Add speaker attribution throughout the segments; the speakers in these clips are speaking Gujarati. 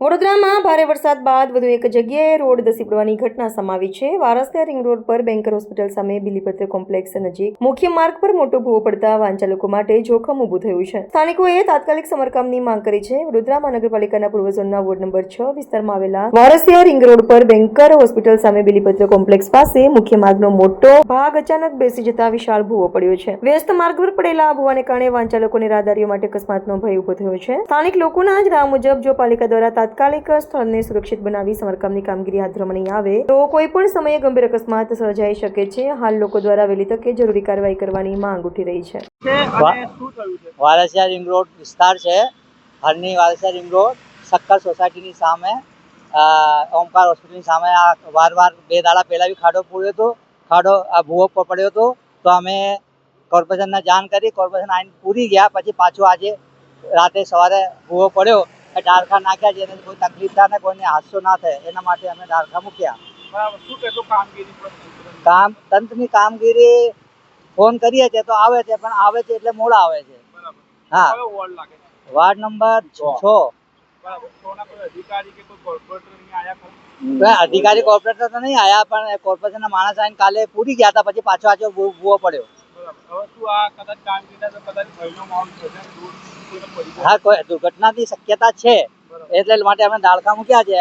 Speaker 1: વડોદરામાં ભારે વરસાદ બાદ વધુ એક જગ્યાએ રોડ ધસી પડવાની ઘટના સામે છે। વારસિયા રિંગ રોડ પર બેન્કર હોસ્પિટલ સામે બિલીપત્ર કોમ્પ્લેક્સ નજીક મુખ્ય માર્ગ પર મોટો ભૂવો પડતા વાહન ચાલકો માટે જોખમ ઊભું થયું છે। સ્થાનિકોએ તાત્કાલિક સમારકામની માંગ કરી છે। વડોદરા મહાનગરપાલિકાના પૂર્વ ઝોનના વોર્ડ નંબર 6 વિસ્તારમાં આવેલા વારસિયા રિંગ રોડ પર બેન્કર હોસ્પિટલ સામે બિલીપત્ર કોમ્પ્લેક્સ પાસે મુખ્ય માર્ગનો મોટો ભાગ અચાનક બેસી જતા વિશાળ ભૂવો પડ્યો છે। વ્યસ્ત માર્ગ પર પડેલા આ ભૂવાને કારણે વાહન ચાલકોને રાહદારીઓ માટે અકસ્માતનો ભય ઊભો થયો છે। સ્થાનિક લોકોના જણાવ્યા મુજબ જો પાલિકા દ્વારા તાત્કાલિક સ્થળને સુરક્ષિત બનાવી સમારકામની કામગીરી હાથ ધરવામાં નહીં આવે તો કોઈ પણ સમયે ગંભીર અકસ્માત સર્જાઈ શકે છે। હાલ લોકો દ્વારા વહેલી તકે જરૂરી કાર્યવાહી કરવાની માંગ ઉઠી રહી છે।
Speaker 2: વારસિયા રિંગ રોડ વિસ્તાર છે। હરની વારસિયા રિંગ રોડ શક્કર સોસાયટીની સામે ઓમકાર હોસ્પિટલની સામે આ વાર બે દાડા પહેલા બી ખાડો પડ્યો હતો। ખાડો આ ભૂવો પડ્યો હતો તો અમે કોર્પોરેશનને જાણ કરી। કોર્પોરેશન આઈને પૂરી ગયા પછી પાછું આજે રાતે સવારે ભૂવો પડ્યો ડાળખા નાખ્યા જેને કોઈ તકલીફ થાય ને કોઈને હાદસો ના થાય એના માટે અમે ડાળખા મૂક્યા। તંત્રની કામગીરી ફોન કરીએ છીએ તો આવે છે પણ આવે છે એટલે મોડા આવે છે। હા, વાર્ડ નંબર 6। અધિકારી કોર્પોરેટર તો નહીં આયા પણ કોર્પોરેશનના માણસ આવીને કાલે પૂરી ગયા હતા પછી પાછો આજે ભૂવો પડ્યો। હા, કોઈ દુર્ઘટનાની શક્યતા છે એટલે માટે અમે ડાળખા મૂક્યા છે।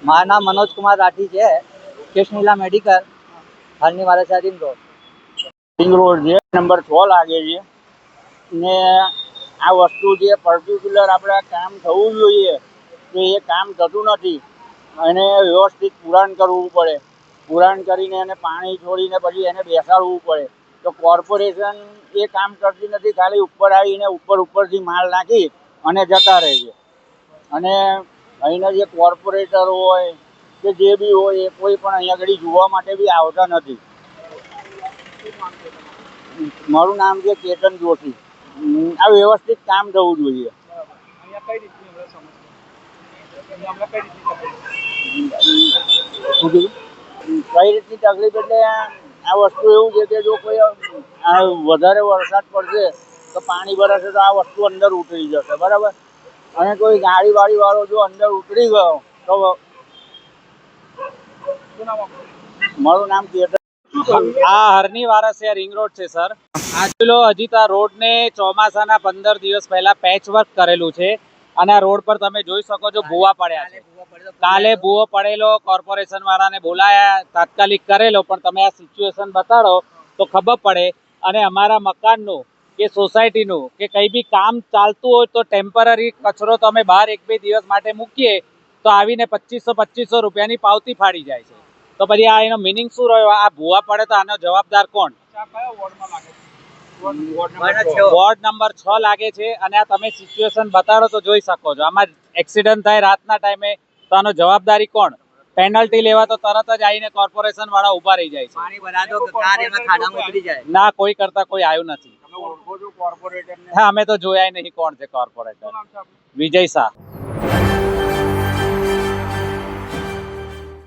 Speaker 2: મારું નામ મનોજ કુમાર રાઠી છે, કૃષ્ણલીલા મેડિકલ, હરની વારસિયા રિંગ રોડ
Speaker 3: છે, નંબર 6 લાગે છે ને આ વસ્તુ જે પર્ટિક્યુલર આપણે કામ થવું જોઈએ તો એ કામ થતું નથી અને વ્યવસ્થિત પુરાણ કરવું પડે। પુરાણ કરીને એને પાણી છોડીને પછી એને બેસાડવું પડે તો કોર્પોરેશન એ કામ કરતી નથી, ખાલી ઉપર આવીને ઉપરથી માલ નાખી અને જતા રહે છે। અને અહીંના જે કોર્પોરેટર હોય કે જે બી હોય એ કોઈ પણ અહીંયા આગળ જોવા માટે બી આવતા નથી। મારું નામ છે કેતન જોશી। આ વ્યવસ્થિત કામ થવું જોઈએ। કઈ રીતની તકલીફ એટલે આ વસ્તુ એવું છે કે જો કોઈ વધારે વરસાદ પડશે તો પાણી ભરાશે તો આ વસ્તુ અંદર ઉતરી જશે, બરાબર। અને કોઈ ગાડી વાળો જો અંદર ઉતરી ગયો તો મારું નામ કેતન।
Speaker 4: આ હરની વારસિયા રિંગ રોડ છે સર। આજલો હજી તો આ રોડને ચોમાસાના 15 દિવસ પહેલા પેચ વર્ક કરેલું છે અને આ રોડ પર તમે જોઈ શકો છો ભૂવા પડ્યા છે। કાલે ભૂવો પડેલો, કોર્પોરેશન વાળાને બોલાયા, તાત્કાલિક કરેલો પણ તમે આ સિચ્યુએશન બતાડો તો ખબર પડે। અને અમારા મકાનનું કે સોસાયટીનું કે કંઈ બી કામ ચાલતું હોય તો ટેમ્પરરી કચરો તમે બહાર 1-2 દિવસ માટે મૂકીએ તો આવીને 2500 રૂપિયાની પાવતી ફાડી જાય છે। તો પછી આ એનો મિનિંગ શું રહ્યો? આ ભૂવા પડે તો આનો જવાબદાર કોણ? વોર્ડ નંબર 6 લાગે છે। અને આ તમે સિચ્યુએશન બતાડો તો જોઈ શકો છો આમાં એક્સિડન્ટ થાય રાતના ટાઈમે તો આનો જવાબદારી કોણ? પેનલ્ટી લેવા તો તરત જ આવીને કોર્પોરેશન વાળા ઉભા રહી જાય છે। ના, કોઈ કરતા કોઈ આવ્યું નથી। હા, અમે તો જોયા નહીં કોણ છે કોર્પોરેટર। વિજય શાહ।